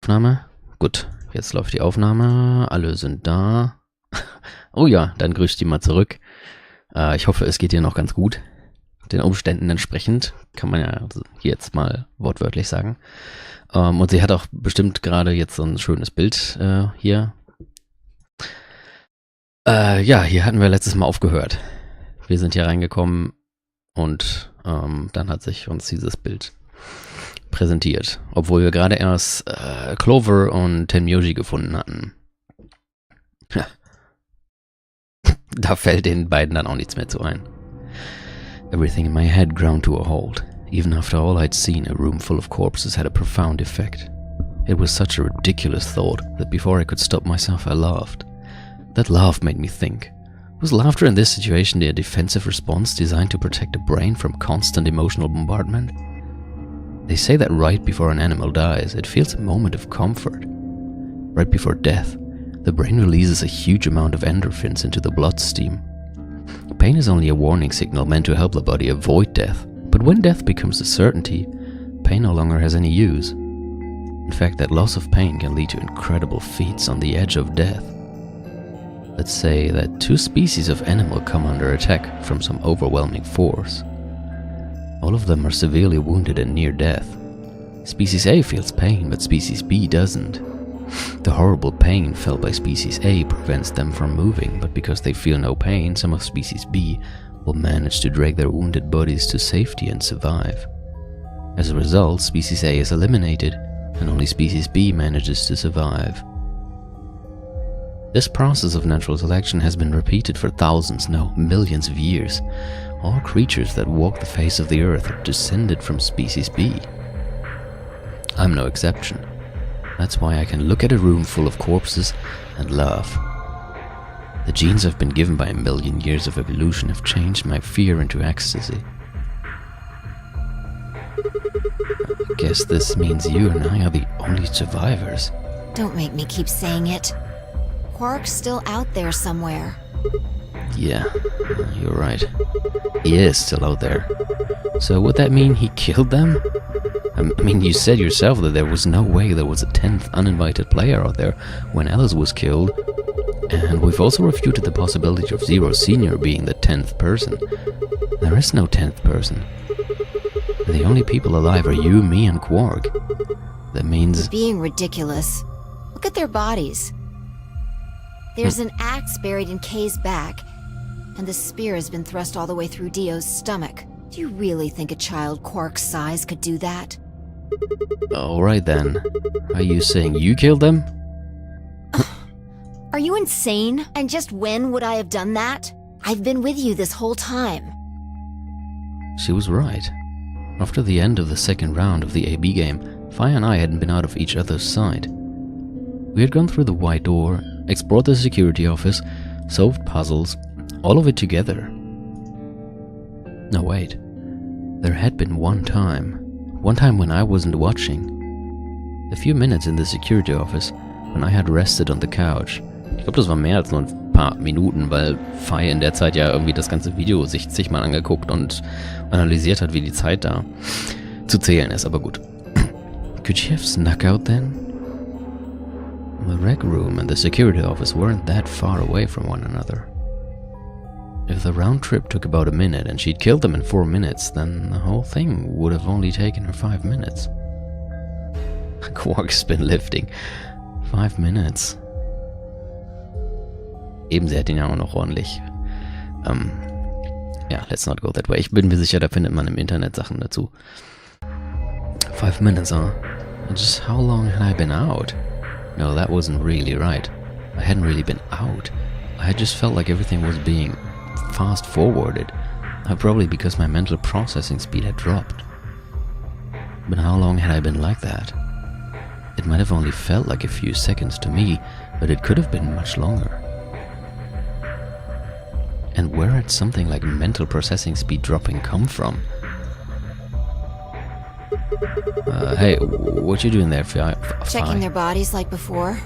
Aufnahme? Gut, jetzt läuft die Aufnahme. Alle sind da. Oh ja, dann grüß dich mal zurück. Ich hoffe, es geht dir noch ganz gut. Den Umständen entsprechend, kann man ja jetzt mal wortwörtlich sagen. Und sie hat auch bestimmt gerade jetzt so ein schönes Bild hier. Ja, hier hatten wir letztes Mal aufgehört. Wir sind hier reingekommen und dann hat sich uns dieses Bild präsentiert. Obwohl wir gerade erst Clover und Tenmyoji gefunden hatten. Ja. Da fällt den beiden dann auch nichts mehr zu ein. Everything in my head ground to a halt. Even after all I'd seen, a room full of corpses had a profound effect. It was such a ridiculous thought that before I could stop myself, I laughed. That laugh made me think. Was laughter in this situation a defensive response designed to protect the brain from constant emotional bombardment? They say that right before an animal dies, it feels a moment of comfort. Right before death, the brain releases a huge amount of endorphins into the bloodstream. Pain is only a warning signal meant to help the body avoid death, but when death becomes a certainty, pain no longer has any use. In fact, that loss of pain can lead to incredible feats on the edge of death. Let's say that two species of animal come under attack from some overwhelming force. All of them are severely wounded and near death. Species A feels pain, but Species B doesn't. The horrible pain felt by Species A prevents them from moving, but because they feel no pain, some of Species B will manage to drag their wounded bodies to safety and survive. As a result, Species A is eliminated, and only Species B manages to survive. This process of natural selection has been repeated for thousands, no, millions of years. All creatures that walk the face of the earth are descended from Species B. I'm no exception. That's why I can look at a room full of corpses and laugh. The genes I've been given by a million years of evolution have changed my fear into ecstasy. I guess this means you and I are the only survivors. Don't make me keep saying it. Quark's still out there somewhere. Yeah, you're right. He is still out there. So would that mean he killed them? I mean, you said yourself that there was no way there was a 10th uninvited player out there when Alice was killed. And we've also refuted the possibility of Zero Senior being the 10th person. There is no 10th person. The only people alive are you, me, and Quark. That means... You're being ridiculous. Look at their bodies. There's an axe buried in Kay's back, and the spear has been thrust all the way through Dio's stomach. Do you really think a child Quark's size could do that? Alright then. Are you saying you killed them? Are you insane? And just when would I have done that? I've been with you this whole time. She was right. After the end of the second round of the AB game, Fire and I hadn't been out of each other's sight. We had gone through the white door, explored the security office, solved puzzles, all of it together. No, wait. There had been one time when I wasn't watching. A few minutes in the security office, when I had rested on the couch. Ich glaube, das war mehr als nur ein paar Minuten, weil Fai in der Zeit ja irgendwie das ganze Video sich zigmal angeguckt und analysiert hat, wie die Zeit da zu zählen ist, aber gut. Could she have snuck out then? The rec room and the security office weren't that far away from one another. If the round trip took about a minute and she'd killed them in 4 minutes, then the whole thing would have only taken her 5 minutes. Quark's been lifting. 5 minutes. Eben, sie hat ihn ja auch noch ordentlich. Ja, let's not go that way. Ich bin mir sicher, da findet man im Internet Sachen dazu. 5 minutes, huh? Just how long had I been out? No, that wasn't really right. I hadn't really been out. I had just felt like everything was being fast forwarded, probably because my mental processing speed had dropped. But how long had I been like that? It might have only felt like a few seconds to me, but it could have been much longer. And where had something like mental processing speed dropping come from? Hey, what you doing there, Fi? Checking their bodies like before.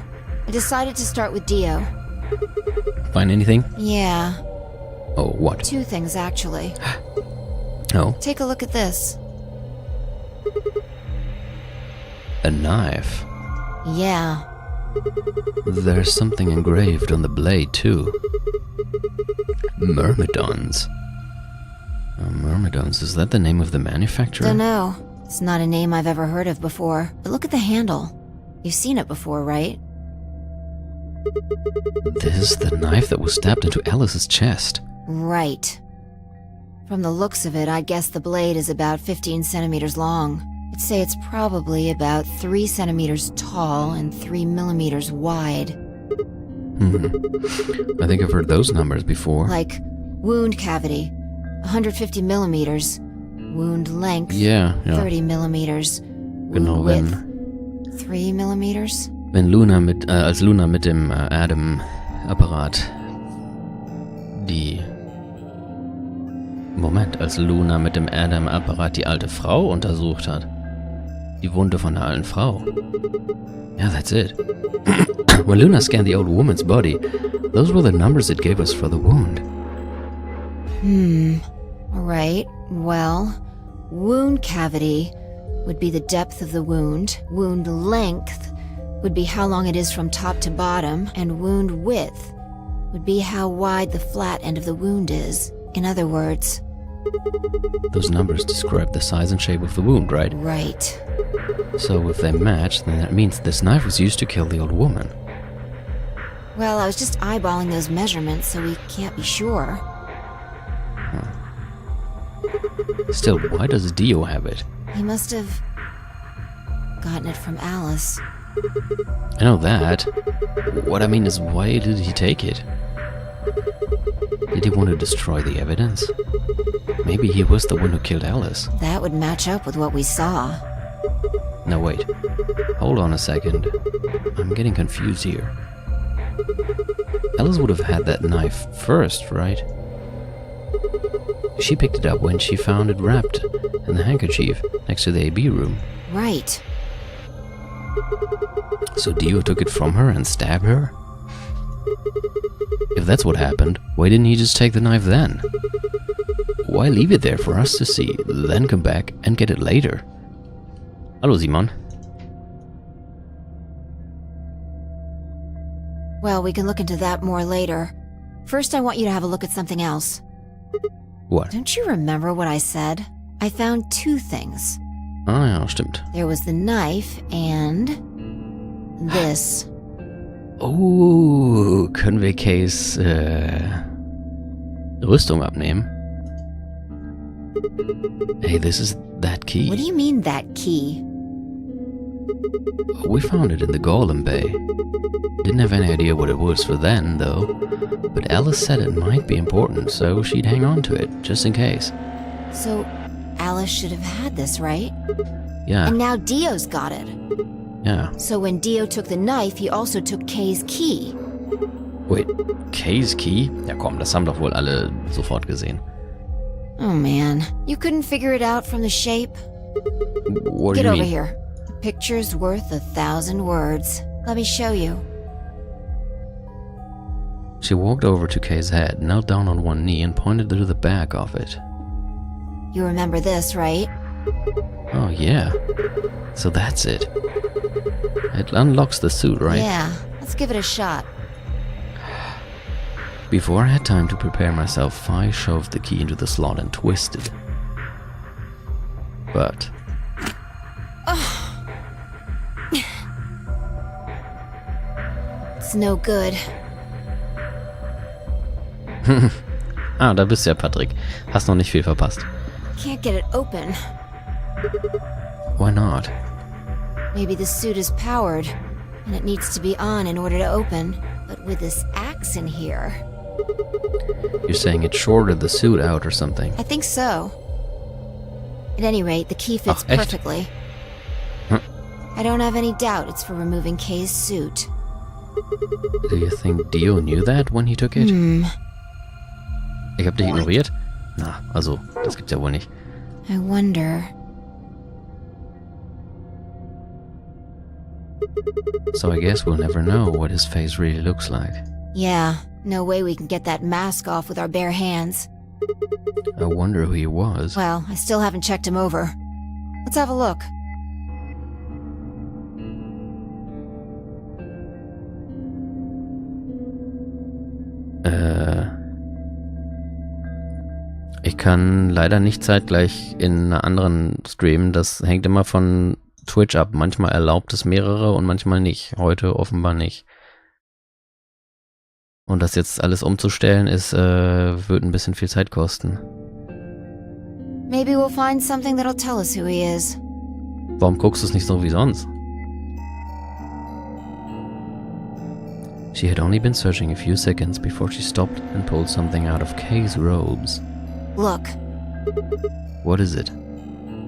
I decided to start with Dio. Find anything? Yeah. Oh, what? 2 things, actually. Oh? Take a look at this. A knife. Yeah. There's something engraved on the blade, too. Myrmidons. Myrmidons, is that the name of the manufacturer? Dunno. It's not a name I've ever heard of before. But look at the handle. You've seen it before, right? This is the knife that was stabbed into Alice's chest. Right. From the looks of it, I guess the blade is about 15 centimeters long. I'd say it's probably about 3 centimeters tall and 3 millimeters wide. I think I've heard those numbers before. Like, wound cavity, 150 millimeters. Wound length, Ja. 30 millimeters. Genau, Wound width, 3 millimeters. Wenn Luna als Luna mit dem aDRW-Apparat als Luna mit dem aDRW-Apparat die alte Frau untersucht hat. Die Wunde von der alten Frau. Yeah, that's it. When Luna scanned the old woman's body, those were the numbers it gave us for the wound. Alright, well, wound cavity would be the depth of the wound. Wound length would be how long it is from top to bottom. And wound width would be how wide the flat end of the wound is. In other words... Those numbers describe the size and shape of the wound, right? Right. So if they match, then that means this knife was used to kill the old woman. Well, I was just eyeballing those measurements, so we can't be sure. Still, why does Dio have it? He must have gotten it from Alice. I know that. What I mean is, why did he take it? Did he want to destroy the evidence? Maybe he was the one who killed Alice. That would match up with what we saw. No, wait. Hold on a second. I'm getting confused here. Alice would have had that knife first, right? She picked it up when she found it wrapped in the handkerchief next to the AB room. Right. So Dio took it from her and stabbed her? If that's what happened, why didn't he just take the knife then? Why leave it there for us to see, then come back and get it later? Hallo Simon. Well, we can look into that more later. First, I want you to have a look at something else. What? Don't you remember what I said? I found 2 things. Ah ja, stimmt. There was the knife and... this. Oh, können wir Kays Rüstung abnehmen? Hey, this is that key. What do you mean, that key? We found it in the Golem Bay. Didn't have any idea what it was for then, though. But Alice said it might be important, so she'd hang on to it, just in case. So, Alice should have had this, right? Yeah. And now Dio's got it. Yeah. So when Dio took the knife, he also took Kay's key. Wait, Kay's key? Ja komm, das haben doch wohl alle sofort gesehen. Oh man, you couldn't figure it out from the shape? What do Get you over mean? here. A picture's worth 1,000 words. Let me show you. She walked over to Kay's head, knelt down on one knee, and pointed to the back of it. You remember this, right? Oh yeah. So that's it. It unlocks the suit, right? Yeah, let's give it a shot. Before I had time to prepare myself, I shoved the key into the slot and twisted. But... It's no good. Ah, da bist du ja, Patrick. Hast noch nicht viel verpasst. Can't get it open. Why not? Maybe the suit is powered, and it needs to be on in order to open. But with this axe in here... You're saying it shorted the suit out or something? I think so. At any rate, the key fits Ach, echt? perfectly. Huh. I don't have any doubt it's for removing Kay's suit. Do you think Dio knew that when he took it? Ich hab dich ignoriert? Na, also, das gibt's ja wohl nicht. I wonder... So I guess we'll never know what his face really looks like. Yeah, no way we can get that mask off with our bare hands. I wonder who he was. Well, I still haven't checked him over. Let's have a look. Ich kann leider nicht zeitgleich in einer anderen streamen. Das hängt immer von Twitch ab. Manchmal erlaubt es mehrere und manchmal nicht. Heute offenbar nicht. Und das jetzt alles umzustellen, wird ein bisschen viel Zeit kosten. Maybe we'll find something that'll tell us who he is. Warum guckst du es nicht so wie sonst? She had only been searching a few seconds before she stopped and pulled something out of Kay's robes. Look, What is it?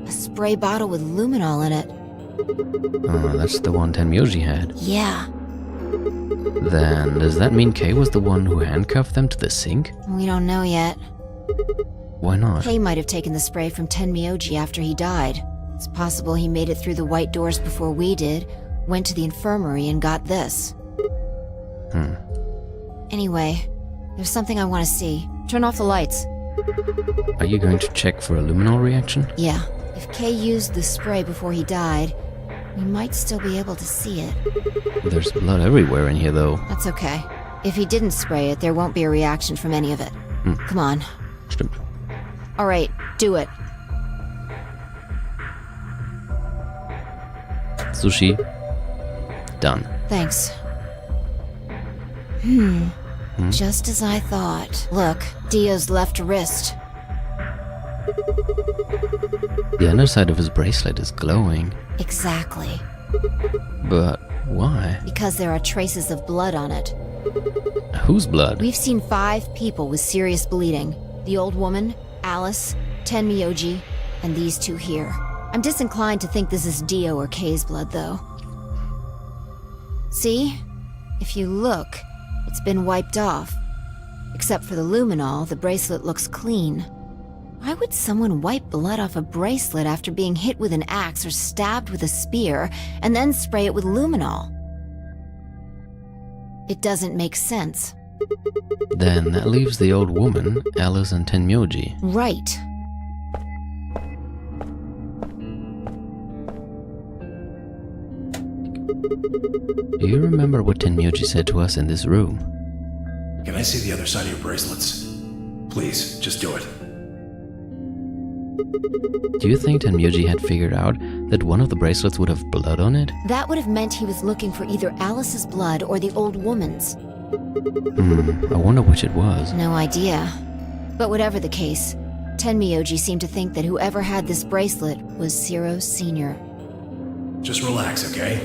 a spray bottle with luminol in it. Oh, that's the one Tenmyoji had. Yeah, Then, does that mean Kay was the one who handcuffed them to the sink? we don't know yet. Why not? Kay might have taken the spray from Tenmyoji after he died. It's possible he made it through the white doors before we did, went to the infirmary and got this. Anyway, there's something I want to see. Turn off the lights. Are you going to check for a luminol reaction? Yeah, if Kay used the spray before he died, we might still be able to see it. There's blood everywhere in here, though. That's okay. If he didn't spray it, there won't be a reaction from any of it. Come on. Stimmt. Alright, do it. Sushi. Done. Thanks. Just as I thought. Look, Dio's left wrist. The underside of his bracelet is glowing. Exactly. But why? Because there are traces of blood on it. Whose blood? We've seen 5 people with serious bleeding. The old woman, Alice, Tenmyoji, and these 2 here. I'm disinclined to think this is Dio or Kay's blood, though. See? If you look, it's been wiped off. Except for the luminol, the bracelet looks clean. Why would someone wipe blood off a bracelet after being hit with an axe or stabbed with a spear, and then spray it with luminol? It doesn't make sense. Then that leaves the old woman, Alice, and Tenmyoji. Right. Do you remember what Tenmyoji said to us in this room? Can I see the other side of your bracelets? Please, just do it. Do you think Tenmyoji had figured out that one of the bracelets would have blood on it? That would have meant he was looking for either Alice's blood or the old woman's. I wonder which it was. No idea. But whatever the case, Tenmyoji seemed to think that whoever had this bracelet was Zero Sr. Just relax, okay?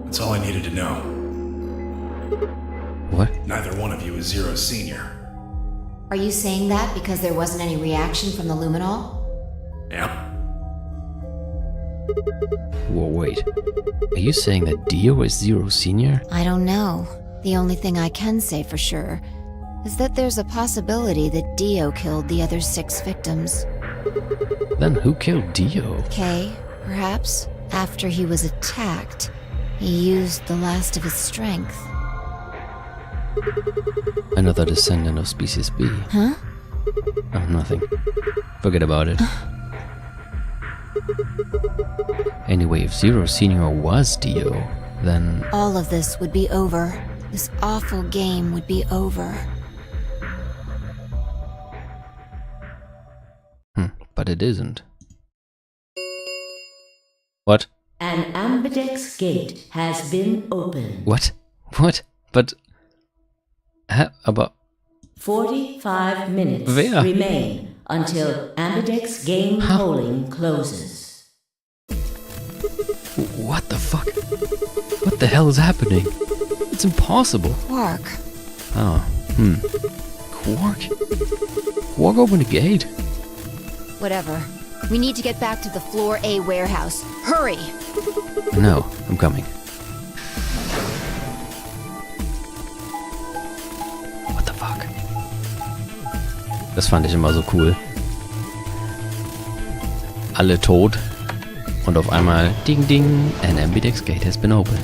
That's all I needed to know. What? Neither one of you is Zero Senior. Are you saying that because there wasn't any reaction from the luminol? Yep. Whoa, wait. Are you saying that Dio is Zero Senior? I don't know. The only thing I can say for sure is that there's a possibility that Dio killed the other 6 victims. Then who killed Dio? Kay, perhaps? After he was attacked, he used the last of his strength. Another descendant of Species B. Huh? Oh, nothing. Forget about it. Anyway, if Zero Senior was Dio, then... All of this would be over. This awful game would be over. But it isn't. What? An ambidex gate has been opened. What? What? But... aber... 45 minutes Wer? remain until ambidex game polling closes. What the fuck? What the hell is happening? It's impossible. Quark. Oh, Quark? Quark opened a gate? Whatever. We need to get back to the Floor A warehouse. Hurry! No, I'm coming. What the fuck? Das fand ich immer so cool. Alle tot. Und auf einmal, ding ding, an ambidex gate has been opened.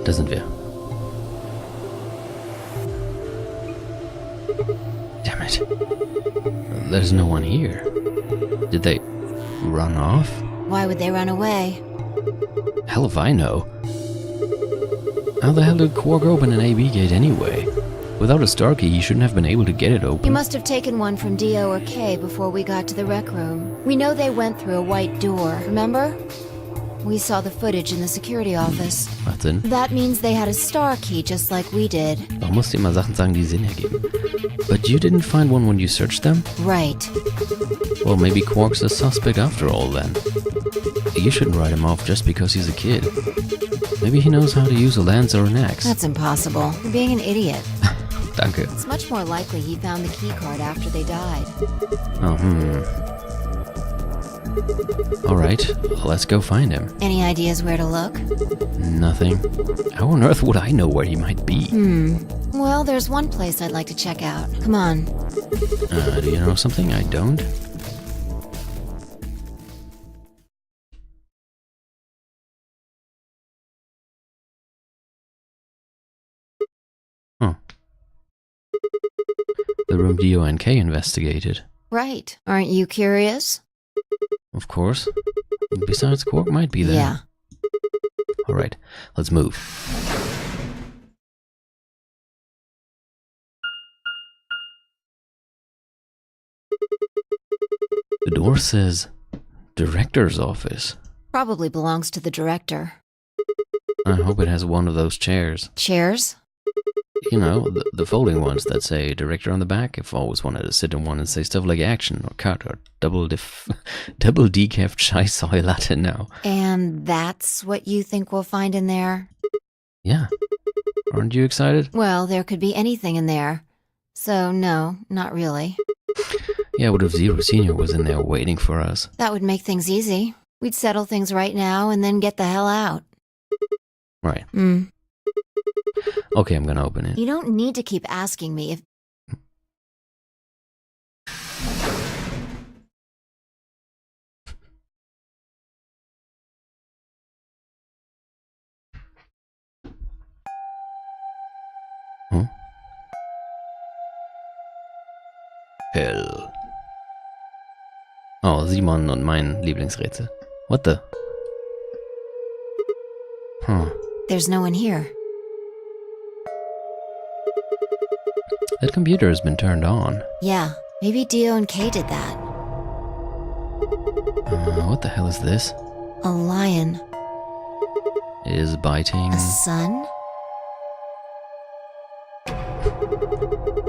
Da sind wir. Damn it. There's no one here. Did they run off? Why would they run away? Hell if I know. How the hell did Quark open an AB gate anyway? Without a star key, he shouldn't have been able to get it open. You must have taken one from Dio or Kay before we got to the rec room. We know they went through a white door, remember? We saw the footage in the security office. Macht Sinn. That means they had a star key just like we did. Warum musst du immer Sachen sagen, die Sinn ergeben? But you didn't find one when you searched them? Right. Well, maybe Quark's a suspect after all then. You shouldn't write him off just because he's a kid. Maybe he knows how to use a lance or an axe. That's impossible. You're being an idiot. Danke. It's much more likely he found the key card after they died. Oh, Alright, let's go find him. Any ideas where to look? Nothing. How on earth would I know where he might be? Well, there's one place I'd like to check out. Come on. Do you know something I don't? Huh. The room Dio and Kay investigated. Right. Aren't you curious? Of course. Besides, Quark might be there. Yeah. Alright, let's move. The door says, Director's office. Probably belongs to the director. I hope it has one of those chairs. Chairs? You know, the folding ones that say director on the back. I've always wanted to sit in one and say stuff like action or cut or double decaf chai soy latte now. And that's what you think we'll find in there? Yeah. Aren't you excited? Well, there could be anything in there. So, no, not really. Yeah, what if Zero Senior was in there waiting for us? That would make things easy. We'd settle things right now and then get the hell out. Right. Okay, I'm gonna open it. You don't need to keep asking me if... Huh? Hell. Oh, Simon und mein Lieblingsrätsel. What the? Huh. There's no one here. That computer has been turned on. Yeah, maybe Dio and Kay did that. What the hell is this? A lion. It is biting. A sun?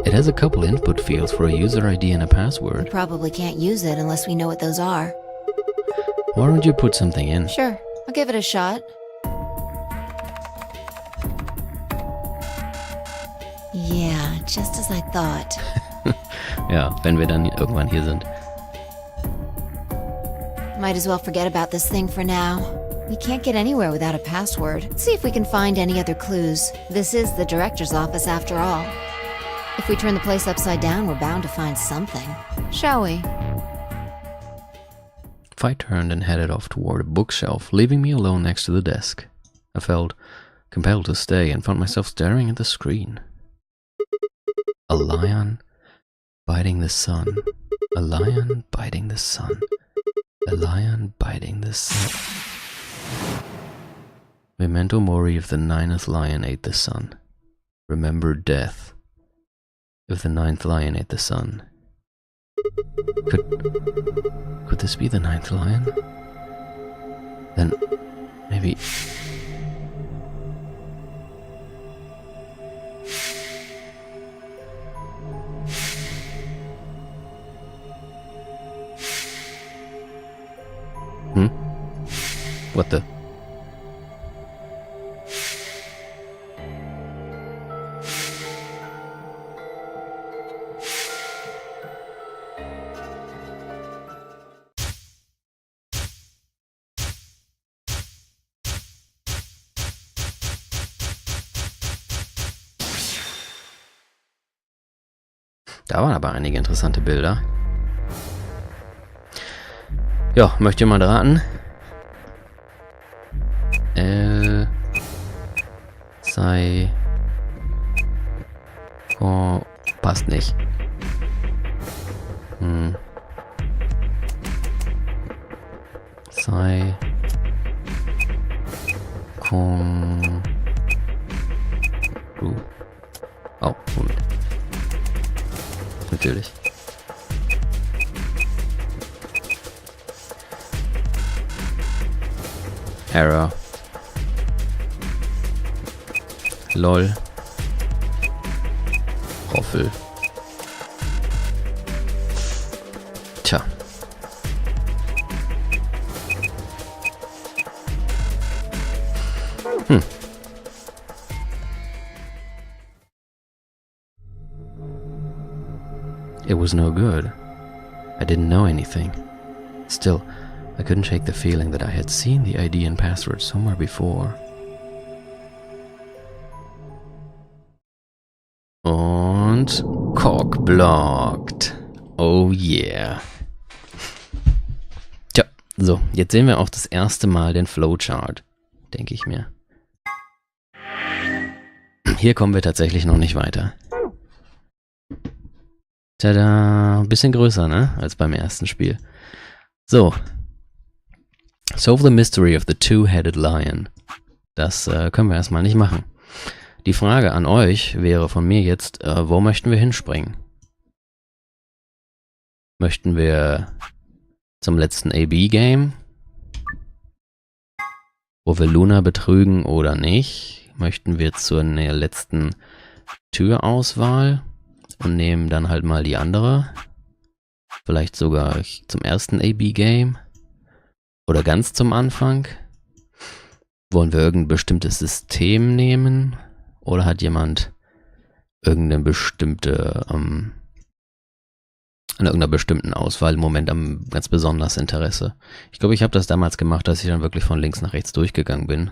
It has a couple input fields for a user ID and a password. We probably can't use it unless we know what those are. Why don't you put something in? Sure, I'll give it a shot. Yeah, just as I thought. Ja, wenn wir dann irgendwann hier sind. Might as well forget about this thing for now. We can't get anywhere without a password. Let's see if we can find any other clues. This is the director's office after all. If we turn the place upside down, we're bound to find something. Shall we? I turned and headed off toward a bookshelf, leaving me alone next to the desk. I felt compelled to stay and found myself staring at the screen. A lion biting the sun. A lion biting the sun. A lion biting the sun. Memento mori if the 9th lion ate the sun. Remember death if the 9th lion ate the sun. Could this be the 9th lion? Then maybe... What the... Da waren aber einige interessante Bilder. Ja, möcht ihr mal raten? Sei... Oh, passt nicht. Sei... Oh, Moment. Natürlich. Error. Lol. Roffel. Tja. It was no good. I didn't know anything. Still, I couldn't shake the feeling that I had seen the ID and password somewhere before. Und Cock blocked. Oh yeah. Tja, so, jetzt sehen wir auch das erste Mal den Flowchart, denke ich mir. Hier kommen wir tatsächlich noch nicht weiter. Tada, ein bisschen größer, ne, als beim ersten Spiel. So. Solve the mystery of the two-headed lion. Das können wir erstmal nicht machen. Die Frage an euch wäre von mir jetzt, wo möchten wir hinspringen? Möchten wir zum letzten AB-Game? Wo wir Luna betrügen oder nicht? Möchten wir zur letzten Türauswahl? Und nehmen dann halt mal die andere. Vielleicht sogar zum ersten AB-Game. Oder ganz zum Anfang. Wollen wir irgendein bestimmtes System nehmen? Oder hat jemand irgendeine bestimmte, an irgendeiner bestimmten Auswahl im Moment ganz besonders Interesse? Ich glaube, ich habe das damals gemacht, dass ich dann wirklich von links nach rechts durchgegangen bin.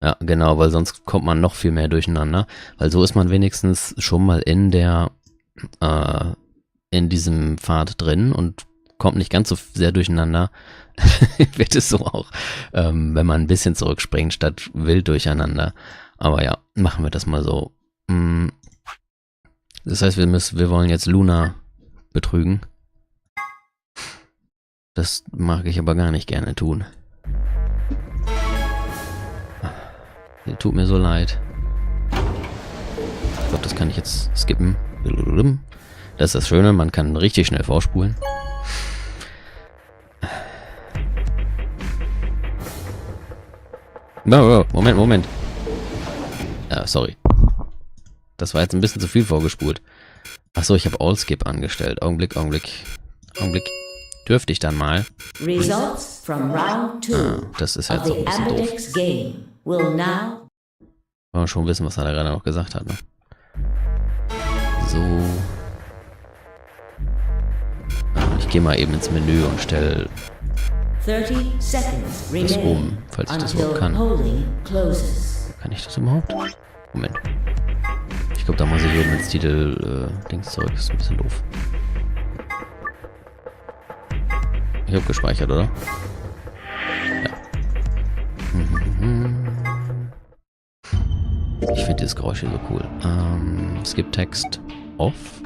Ja, genau, weil sonst kommt man noch viel mehr durcheinander. Weil so ist man wenigstens schon mal in diesem Pfad drin und kommt nicht ganz so sehr durcheinander. Wird es so auch, wenn man ein bisschen zurückspringt, statt wild durcheinander. Aber ja, machen wir das mal so. Das heißt, wir wollen jetzt Luna betrügen. Das mag ich aber gar nicht gerne tun. Tut mir so leid. Ich glaube, das kann ich jetzt skippen. Das ist das Schöne, man kann richtig schnell vorspulen. Oh, Moment. Sorry. Das war jetzt ein bisschen zu viel vorgespult. Achso, ich habe All-Skip angestellt. Augenblick. Dürfte ich dann mal. Results from round 2 das ist halt so ein bisschen doof. Will now... Wollen wir schon wissen, was er da gerade noch gesagt hat, ne? So. Ich gehe mal eben ins Menü und stelle 30 seconds das um, falls ich das überhaupt kann. Kann ich das überhaupt? Moment. Ich glaube, da muss ich eben ins Titel-Dings zurück. Das ist ein bisschen doof. Ich habe gespeichert, oder? Ja. Ich finde dieses Geräusch hier so cool. Skip Text off.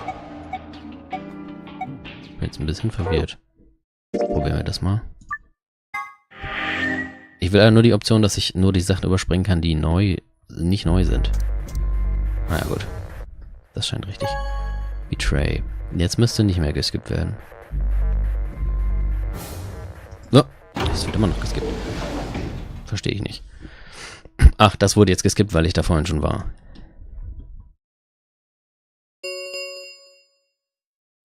Ich bin jetzt ein bisschen verwirrt. Probieren wir das mal. Ich will ja nur die Option, dass ich nur die Sachen überspringen kann, die nicht neu sind. Naja, gut. Das scheint richtig. Betray. Jetzt müsste nicht mehr geskippt werden. So, das wird immer noch geskippt. Verstehe ich nicht. Ach, das wurde jetzt geskippt, weil ich da vorhin schon war.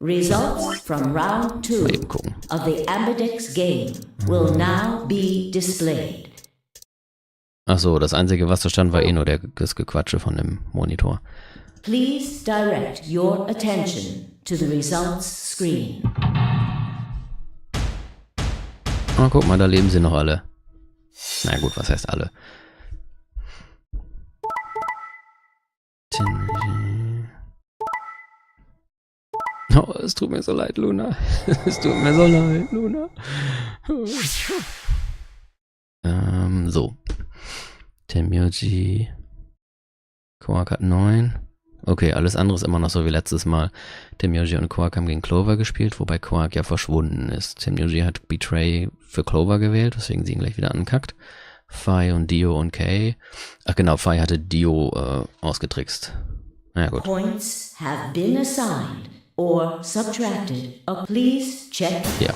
Results from round 2 Mal eben gucken. of the aRdW game will now be displayed. Ach so, das Einzige, was da stand, war nur das Gequatsche von dem Monitor. Please direct your attention to the results screen. Oh, guck mal, da leben sie noch alle. Na gut, was heißt alle? Oh, es tut mir so leid, Luna. Es tut mir so leid, Luna. So. Temyoji. Quark hat 9. Okay, alles andere ist immer noch so wie letztes Mal. Temyoji und Quark haben gegen Clover gespielt, wobei Quark ja verschwunden ist. Temyoji hat Betray für Clover gewählt, weswegen sie ihn gleich wieder ankackt. Fi und Dio und Kay. Ach genau, Fi hatte Dio ausgetrickst. Na gut. Points have been assigned or subtracted. Please check. Ja.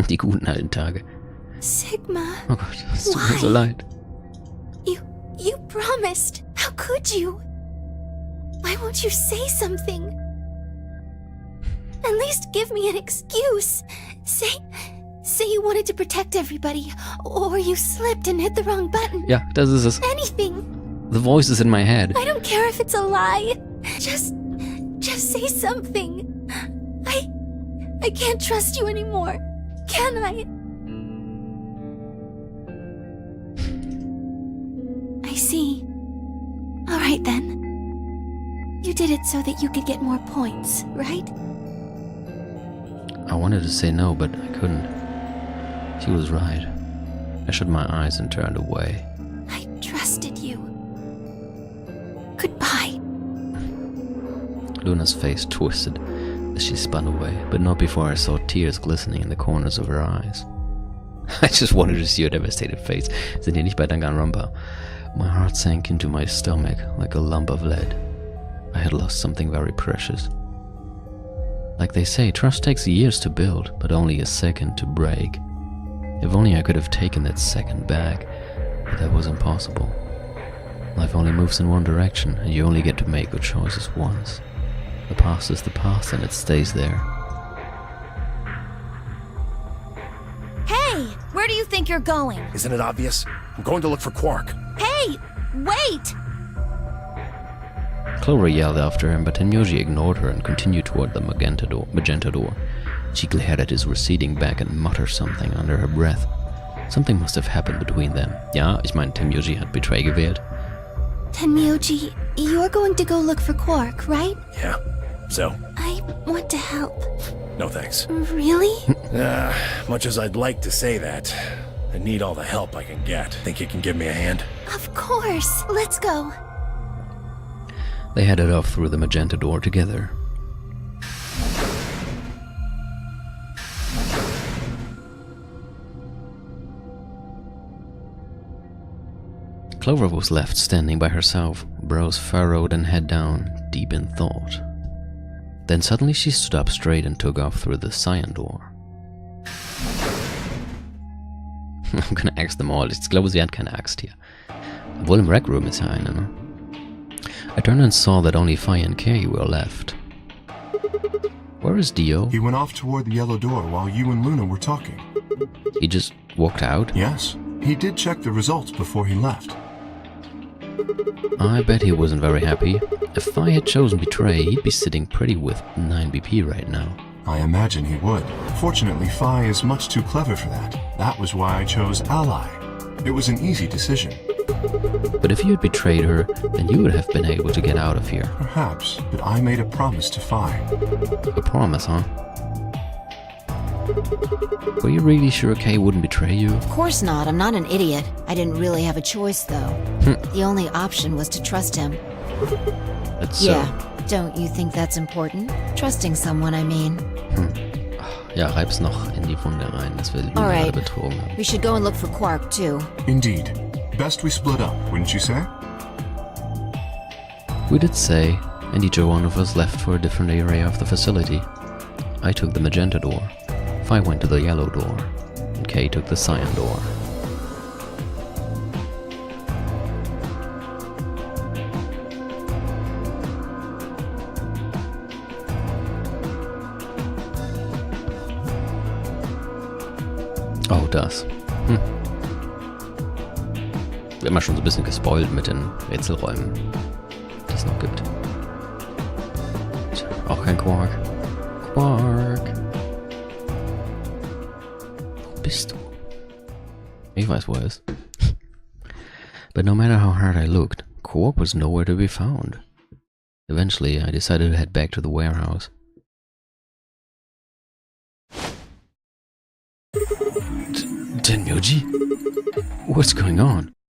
Die guten alten Tage. Sigma, Oh Gott, es tut mir so leid. you promised. How could you? Why won't you say something? At least give me an excuse. Say you wanted to protect everybody, or you slipped and hit the wrong button. Ja, das ist es. Anything. The voice is in my head. I don't care if it's a lie. Just say something. I can't trust you anymore. Can I? I see. All right then. You did it so that you could get more points, right? I wanted to say no, but I couldn't. She was right. I shut my eyes and turned away. I trusted you. Goodbye. Luna's face twisted as she spun away, but not before I saw tears glistening in the corners of her eyes. I just wanted to see her devastated face. Sind hier nicht bei Danganronpa? My heart sank into my stomach like a lump of lead. I had lost something very precious. Like they say, trust takes years to build, but only a second to break. If only I could have taken that second back, but that was impossible. Life only moves in one direction, and you only get to make good choices once. The past is the past, and it stays there. Hey, where do you think you're going? Isn't it obvious? I'm going to look for Quark. Hey, wait! Clover yelled after him, but Tenyoji ignored her and continued toward the magenta door. She glared at his receding back and muttered something under her breath. Something must have happened between them. Ja, ich meine, Tenyoji hat Betray gewählt. Tenmyoji, you're going to go look for Quark, right? Yeah. So? I want to help. No thanks. Really? Much as I'd like to say that, I need all the help I can get. Think you can give me a hand? Of course. Let's go. They headed off through the magenta door together. Clover was left standing by herself, brows furrowed and head down, deep in thought. Then suddenly she stood up straight and took off through the cyan door. I'm gonna axe them all. Ich glaube, sie hat keine Axt hier. Obwohl im Rec Room ist ja eine, ne? I turned and saw that only Fi and Kay were left. Where is Dio? He went off toward the yellow door while you and Luna were talking. He just walked out? Yes, he did check the results before he left. I bet he wasn't very happy. If Fi had chosen Betray, he'd be sitting pretty with 9 BP right now. I imagine he would. Fortunately, Fi is much too clever for that. That was why I chose Ally. It was an easy decision. But if you had betrayed her, then you would have been able to get out of here. Perhaps, but I made a promise to Fi. A promise, huh? Were you really sure Kay wouldn't betray you? Of course not. I'm not an idiot. I didn't really have a choice, though. The only option was to trust him. That's Yeah. Don't you think that's important? Trusting someone, I mean. Ja, reib's noch in die Wunde rein, dass wir Luna Alright. gerade betrogen haben. We should go and look for Quark, too. Indeed. Best we split up, wouldn't you say? We did say, and each one of us left for a different area of the facility. I took the magenta door, Fi went to the yellow door, and Kay took the cyan door. Oh, das. Wir haben ja schon so ein bisschen gespoilt mit den Rätselräumen, die es noch gibt. Tja, auch kein Quark. Quark. Wo bist du? Ich weiß, wo er ist. But no matter how hard I looked, Quark was nowhere to be found. Eventually, I decided to head back to the warehouse. Tenmyoji? What's going on?